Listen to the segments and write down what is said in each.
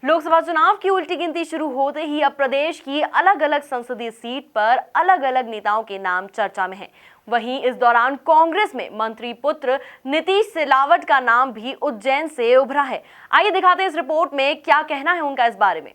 लोकसभा चुनाव की उल्टी गिनती शुरू होते ही अब प्रदेश की अलग अलग संसदीय सीट पर अलग अलग नेताओं के नाम चर्चा में हैं। वहीं इस दौरान कांग्रेस में मंत्री पुत्र नीतीश सिलावट का नाम भी उज्जैन से उभरा है। आइए दिखाते हैं इस रिपोर्ट में क्या कहना है उनका इस बारे में।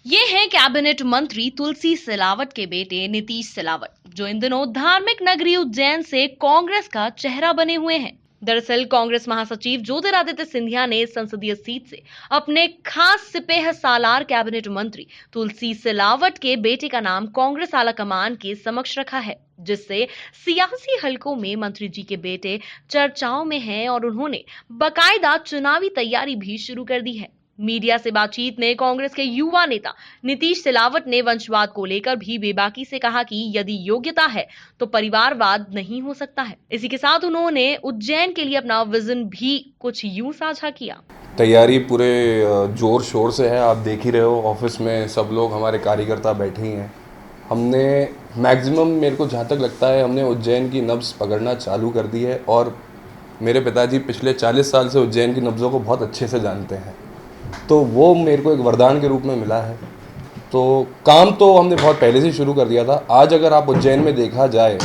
ये हैं कैबिनेट मंत्री तुलसी सिलावट के बेटे नीतीश सिलावट, जो इन दिनों धार्मिक नगरी उज्जैन से कांग्रेस का चेहरा बने हुए हैं। दरअसल कांग्रेस महासचिव ज्योतिरादित्य सिंधिया ने संसदीय सीट से अपने खास सिपह सालार कैबिनेट मंत्री तुलसी सिलावट के बेटे का नाम कांग्रेस आलाकमान के समक्ष रखा है, जिससे सियासी हलकों में मंत्री जी के बेटे चर्चाओं में हैं और उन्होंने बाकायदा चुनावी तैयारी भी शुरू कर दी है। मीडिया से बातचीत में कांग्रेस के युवा नेता नीतीश सिलावट ने वंशवाद को लेकर भी बेबाकी से कहा कि यदि योग्यता है तो परिवारवाद नहीं हो सकता है। इसी के साथ उन्होंने उज्जैन के लिए अपना विजन भी कुछ यूं साझा किया। तैयारी पूरे जोर शोर से है, आप देख ही रहे हो। ऑफिस में सब लोग हमारे कार्यकर्ता बैठे ही हैं। हमने मैक्सिमम, मेरे को जहाँ तक लगता है, हमने उज्जैन की नब्ज़ पकड़ना चालू कर दी है और मेरे पिताजी पिछले 40 साल से उज्जैन की नब्ज़ों को बहुत अच्छे से जानते हैं, तो वो मेरे को एक वरदान के रूप में मिला है। तो काम तो हमने बहुत पहले से शुरू कर दिया था। आज अगर आप उज्जैन में देखा जाए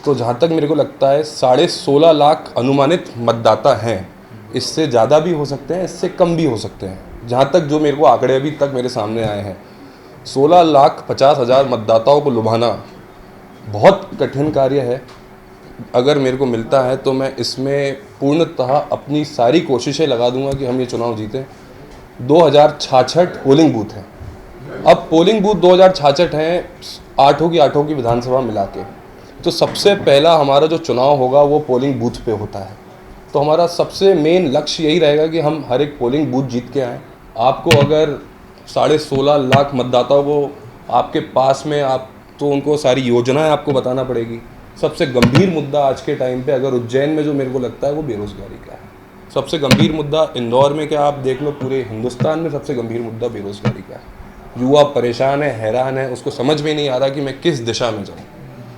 तो जहाँ तक मेरे को लगता है 16.5 लाख अनुमानित मतदाता हैं। इससे ज़्यादा भी हो सकते हैं, इससे कम भी हो सकते हैं। जहाँ तक जो मेरे को आंकड़े अभी तक मेरे सामने आए हैं, 16,50,000 मतदाताओं को लुभाना बहुत कठिन कार्य है। अगर मेरे को मिलता है तो मैं इसमें पूर्णतः अपनी सारी कोशिशें लगा दूंगा कि हम ये चुनाव जीतें। 2066 पोलिंग बूथ हैं। अब पोलिंग बूथ 2066 हैं, 8 की विधानसभा मिला के। तो सबसे पहला हमारा जो चुनाव होगा वो पोलिंग बूथ पे होता है। तो हमारा सबसे मेन लक्ष्य यही रहेगा कि हम हर एक पोलिंग बूथ जीत के आएँ। आपको अगर 16.5 लाख मतदाताओं को आपके पास में, आप तो उनको सारी योजनाएं आपको बताना पड़ेगी। सबसे गंभीर मुद्दा आज के टाइम पे अगर उज्जैन में जो मेरे को लगता है वो बेरोजगारी का है। सबसे गंभीर मुद्दा इंदौर में, क्या आप देख लो, पूरे हिंदुस्तान में सबसे गंभीर मुद्दा बेरोजगारी का है। युवा परेशान है, हैरान है, उसको समझ में नहीं आ रहा कि मैं किस दिशा में जाऊँ।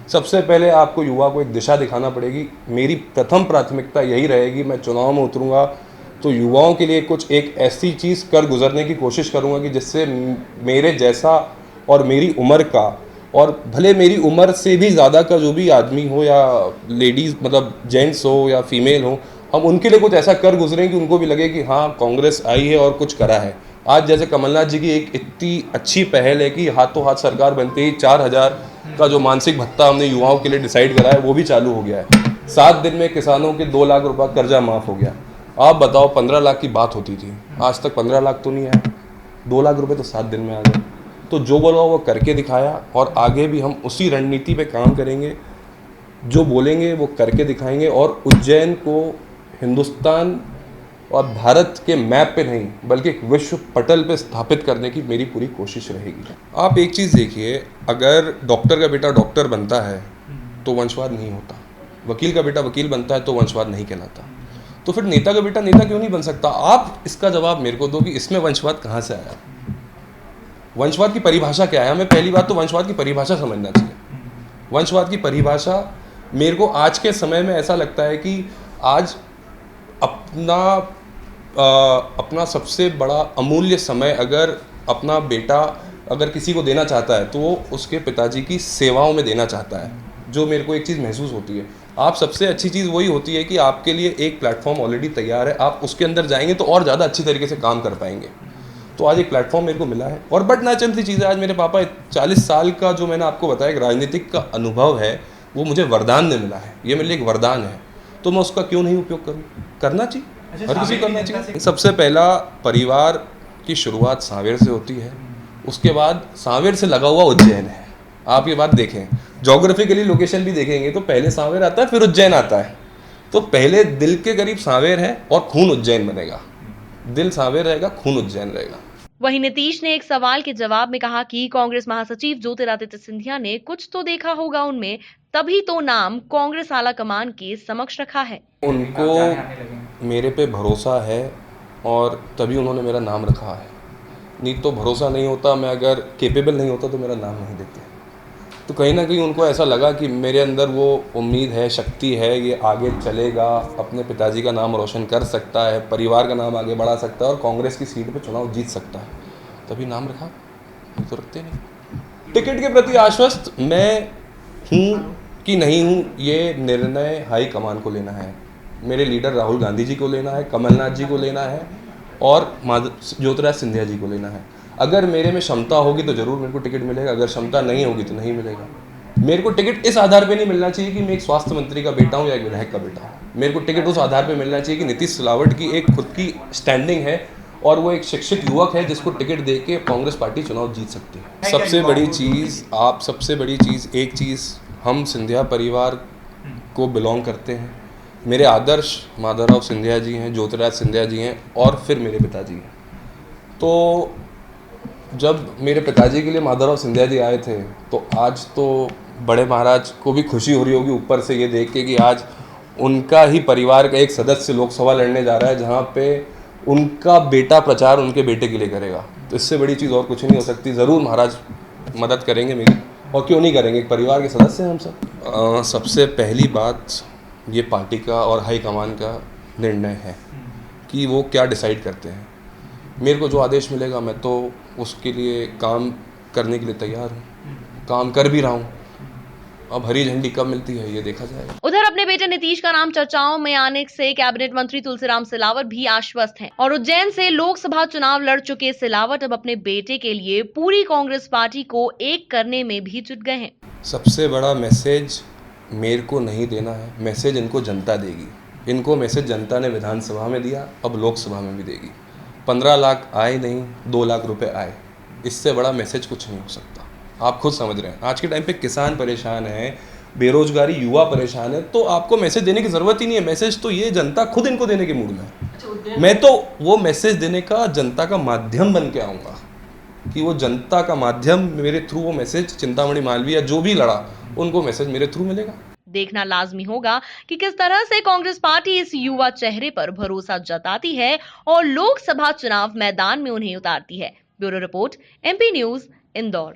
सबसे पहले आपको युवा को एक दिशा दिखाना पड़ेगी। मेरी प्रथम प्राथमिकता यही रहेगी, मैं चुनाव में उतरूँगा तो युवाओं के लिए कुछ एक ऐसी चीज़ कर गुजरने की कोशिश करूँगा कि जिससे मेरे जैसा और मेरी उम्र का, और भले मेरी उम्र से भी ज़्यादा का जो भी आदमी हो या लेडीज़, मतलब जेंट्स हो या फीमेल हो, हम उनके लिए कुछ ऐसा कर गुजरें कि उनको भी लगे कि हाँ, कांग्रेस आई है और कुछ करा है। आज जैसे कमलनाथ जी की एक इतनी अच्छी पहल है कि हाथों हाथ सरकार बनते ही 4,000 का जो मानसिक भत्ता हमने युवाओं के लिए डिसाइड करा है वो भी चालू हो गया है। 7 दिन में किसानों के 2 लाख रुपये कर्जा माफ़ हो गया। आप बताओ, 15 लाख की बात होती थी, आज तक 15 लाख तो नहीं आया, 2 लाख रुपये तो 7 दिन में आ गए। तो जो बोला वो करके दिखाया और आगे भी हम उसी रणनीति पे काम करेंगे। जो बोलेंगे वो करके दिखाएंगे और उज्जैन को हिंदुस्तान और भारत के मैप पे नहीं बल्कि एक विश्व पटल पे स्थापित करने की मेरी पूरी कोशिश रहेगी। आप एक चीज़ देखिए, अगर डॉक्टर का बेटा डॉक्टर बनता है तो वंशवाद नहीं होता, वकील का बेटा वकील बनता है तो वंशवाद नहीं कहलाता। तो फिर नेता का बेटा नेता क्यों नहीं बन सकता? आप इसका जवाब मेरे को दो कि इसमें वंशवाद कहाँ से आया। वंशवाद की परिभाषा क्या है? हमें पहली बात तो वंशवाद की परिभाषा समझना चाहिए। वंशवाद की परिभाषा मेरे को आज के समय में ऐसा लगता है कि आज अपना सबसे बड़ा अमूल्य समय अगर अपना बेटा अगर किसी को देना चाहता है तो वो उसके पिताजी की सेवाओं में देना चाहता है। जो मेरे को एक चीज़ महसूस होती है, आप सबसे अच्छी चीज़ वही होती है कि आपके लिए एक प्लेटफॉर्म ऑलरेडी तैयार है, आप उसके अंदर जाएंगे तो और ज़्यादा अच्छी तरीके से काम कर पाएंगे। तो आज एक प्लेटफॉर्म मेरे को मिला है और बट नेचुरल सी चीज़ है। आज मेरे पापा 40 साल का, जो मैंने आपको बताया, एक राजनीतिक का अनुभव है, वो मुझे वरदान में मिला है। ये मेरे लिए एक वरदान है, तो मैं उसका क्यों नहीं उपयोग करूँ? करना चाहिए, हर किसी को करना चाहिए। सबसे पहला, परिवार की शुरुआत सांवेर से होती है, उसके बाद सांवेर से लगा हुआ उज्जैन है। आप ये बात देखें, जोग्राफिकली लोकेशन भी देखेंगे तो पहले सांवेर आता है फिर उज्जैन आता है। तो पहले दिल के करीब सांवेर है और खून उज्जैन बनेगा। दिल सांवेर रहेगा, खून उज्जैन रहेगा। वहीं नीतीश ने एक सवाल के जवाब में कहा कि कांग्रेस महासचिव ज्योतिरादित्य सिंधिया ने कुछ तो देखा होगा उनमें, तभी तो नाम कांग्रेस आलाकमान के समक्ष रखा है। उनको मेरे पे भरोसा है और तभी उन्होंने मेरा नाम रखा है। नहीं तो भरोसा नहीं होता, मैं अगर केपेबल नहीं होता तो मेरा नाम नहीं देते। तो कहीं ना कहीं उनको ऐसा लगा कि मेरे अंदर वो उम्मीद है, शक्ति है, ये आगे चलेगा, अपने पिताजी का नाम रोशन कर सकता है, परिवार का नाम आगे बढ़ा सकता है और कांग्रेस की सीट पे चुनाव जीत सकता है। तभी नाम रखा, नहीं तो रखते नहीं। टिकट के प्रति आश्वस्त मैं हूँ कि नहीं हूँ, ये निर्णय हाई कमान को लेना है। मेरे लीडर राहुल गांधी जी को लेना है, कमलनाथ जी को लेना है और ज्योतिरादित्य सिंधिया जी को लेना है। अगर मेरे में क्षमता होगी तो जरूर मेरे को टिकट मिलेगा, अगर क्षमता नहीं होगी तो नहीं मिलेगा। मेरे को टिकट इस आधार पे नहीं मिलना चाहिए कि मैं एक स्वास्थ्य मंत्री का बेटा हूँ या एक विधायक का बेटा हूँ। मेरे को टिकट उस आधार पे मिलना चाहिए कि नीतीश सिलावट की एक खुद की स्टैंडिंग है और वो एक शिक्षित युवक है जिसको टिकट दे के कांग्रेस पार्टी चुनाव जीत सकती है। सबसे बड़ी चीज़ एक चीज़, हम सिंधिया परिवार को बिलोंग करते हैं। मेरे आदर्श माधवराव सिंधिया जी हैं, ज्योतिरादित्य सिंधिया जी हैं और फिर मेरे पिताजी हैं। तो जब मेरे पिताजी के लिए माधवराव सिंधिया जी आए थे तो आज तो बड़े महाराज को भी खुशी हो रही होगी ऊपर से ये देख के कि आज उनका ही परिवार का एक सदस्य लोकसभा लड़ने जा रहा है जहाँ पे उनका बेटा प्रचार उनके बेटे के लिए करेगा। तो इससे बड़ी चीज़ और कुछ नहीं हो सकती। ज़रूर महाराज मदद करेंगे मेरी, और क्यों नहीं करेंगे, एक परिवार के सदस्य हैं हम सब। सबसे पहली बात ये पार्टी का और हाईकमान का निर्णय है कि वो क्या डिसाइड करते हैं। मेरे को जो आदेश मिलेगा मैं तो उसके लिए काम करने के लिए तैयार हूँ, काम कर भी रहा हूँ। अब हरी झंडी कब मिलती है ये देखा जाएगा। उधर अपने बेटे नीतीश का नाम चर्चाओं में आने से कैबिनेट मंत्री तुलसीराम सिलावट भी आश्वस्त हैं और उज्जैन से लोकसभा चुनाव लड़ चुके सिलावट अब अपने बेटे के लिए पूरी कांग्रेस पार्टी को एक करने में भी जुट गए हैं। सबसे बड़ा मैसेज मेरे को नहीं देना है, मैसेज इनको जनता देगी। इनको मैसेज जनता ने विधानसभा में दिया, अब लोकसभा में भी देगी। 15 लाख आए नहीं, 2 लाख रुपए आए, इससे बड़ा मैसेज कुछ नहीं हो सकता। आप खुद समझ रहे हैं आज के टाइम पे किसान परेशान है, बेरोजगारी, युवा परेशान है, तो आपको मैसेज देने की ज़रूरत ही नहीं है। मैसेज तो ये जनता खुद इनको देने के मूड में है। मैं तो वो मैसेज देने का जनता का माध्यम बन के आऊँगा कि वो जनता का माध्यम मेरे थ्रू वो मैसेज चिंतामणि मालवीय जो भी लड़ा उनको मैसेज मेरे थ्रू मिलेगा। देखना लाजमी होगा कि किस तरह से कांग्रेस पार्टी इस युवा चेहरे पर भरोसा जताती है और लोकसभा चुनाव मैदान में उन्हें उतारती है। Bureau report, MP news, Indore.